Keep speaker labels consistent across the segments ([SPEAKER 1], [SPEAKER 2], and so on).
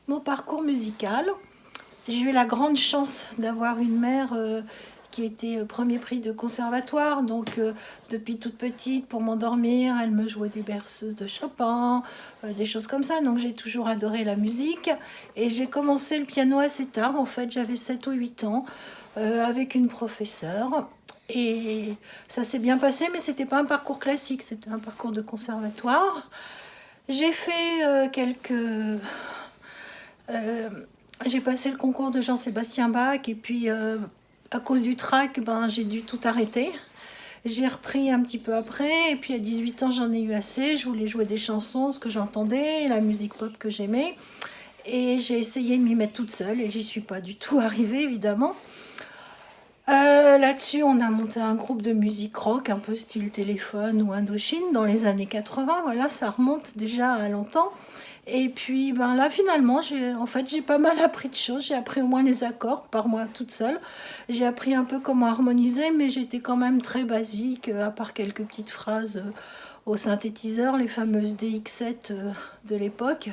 [SPEAKER 1] Mon parcours musical, j'ai eu la grande chance d'avoir une mère qui était premier prix de conservatoire. Donc depuis toute petite, pour m'endormir, elle me jouait des berceuses de Chopin, des choses comme ça. Donc j'ai toujours adoré la musique. Et j'ai commencé le piano assez tard. En fait, j'avais 7 ou 8 ans avec une professeure. Et ça s'est bien passé, mais c'était pas un parcours classique, c'était un parcours de conservatoire. J'ai fait j'ai passé le concours de Jean-Sébastien Bach et puis à cause du trac, j'ai dû tout arrêter. J'ai repris un petit peu après et puis à 18 ans j'en ai eu assez. Je voulais jouer des chansons, ce que j'entendais, la musique pop que j'aimais. Et j'ai essayé de m'y mettre toute seule et j'y suis pas du tout arrivée évidemment. Là-dessus, on a monté un groupe de musique rock, un peu style Téléphone ou Indochine, dans les années 80. Voilà, ça remonte déjà à longtemps. Et puis là, finalement, j'ai pas mal appris de choses. J'ai appris au moins les accords par moi toute seule. J'ai appris un peu comment harmoniser, mais j'étais quand même très basique, à part quelques petites phrases au synthétiseur, les fameuses DX7 de l'époque.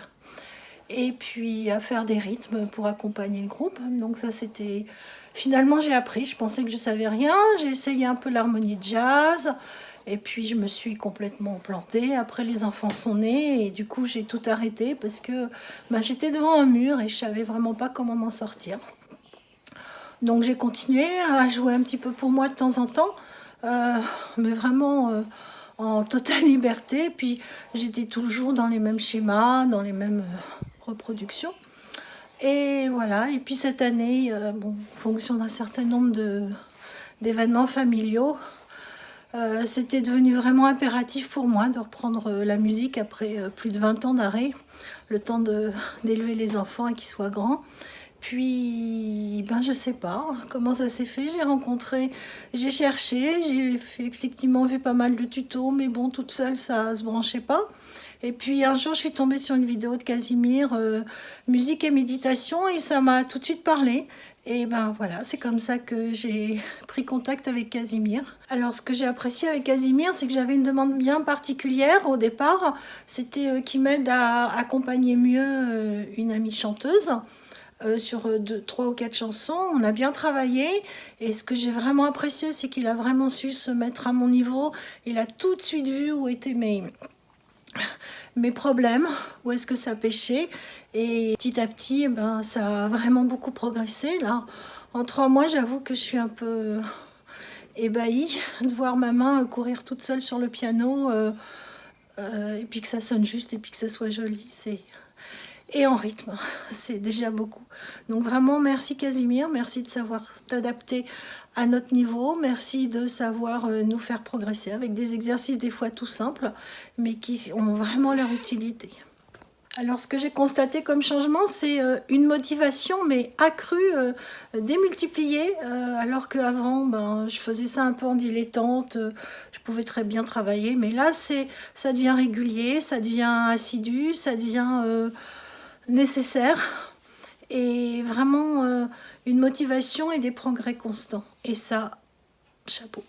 [SPEAKER 1] Et puis à faire des rythmes pour accompagner le groupe. Donc ça, c'était... Finalement, j'ai appris. Je pensais que je savais rien. J'ai essayé un peu l'harmonie de jazz. Et puis, je me suis complètement plantée. Après, les enfants sont nés. Et du coup, j'ai tout arrêté parce que j'étais devant un mur et je savais vraiment pas comment m'en sortir. Donc, j'ai continué à jouer un petit peu pour moi de temps en temps. Mais vraiment en totale liberté. Puis, j'étais toujours dans les mêmes schémas, dans les mêmes reproductions. Et voilà, et puis cette année, en fonction d'un certain nombre d'événements familiaux, c'était devenu vraiment impératif pour moi de reprendre la musique après plus de 20 ans d'arrêt, le temps d'élever les enfants et qu'ils soient grands. Puis, je sais pas comment ça s'est fait. J'ai cherché, j'ai effectivement vu pas mal de tutos, mais bon, toute seule, ça se branchait pas. Et puis un jour, je suis tombée sur une vidéo de Casimir, musique et méditation, et ça m'a tout de suite parlé. Et voilà, c'est comme ça que j'ai pris contact avec Casimir. Alors ce que j'ai apprécié avec Casimir, c'est que j'avais une demande bien particulière au départ. C'était qu'il m'aide à accompagner mieux une amie chanteuse. Sur 3 ou 4 chansons, on a bien travaillé et ce que j'ai vraiment apprécié, c'est qu'il a vraiment su se mettre à mon niveau. Il a tout de suite vu où étaient mes problèmes, où est-ce que ça pêchait, et petit à petit, ça a vraiment beaucoup progressé. Là, en 3 mois, j'avoue que je suis un peu ébahie de voir ma main courir toute seule sur le piano, et puis que ça sonne juste, et puis que ça soit joli. Et en rythme, c'est déjà beaucoup. Donc vraiment, merci Casimir, merci de savoir t'adapter à notre niveau, merci de savoir nous faire progresser avec des exercices des fois tout simples, mais qui ont vraiment leur utilité. Alors ce que j'ai constaté comme changement, c'est une motivation, mais accrue, démultipliée, alors qu'avant, je faisais ça un peu en dilettante, je pouvais très bien travailler, mais là, ça devient régulier, ça devient assidu, ça devient nécessaire et vraiment une motivation et des progrès constants. Et ça, chapeau.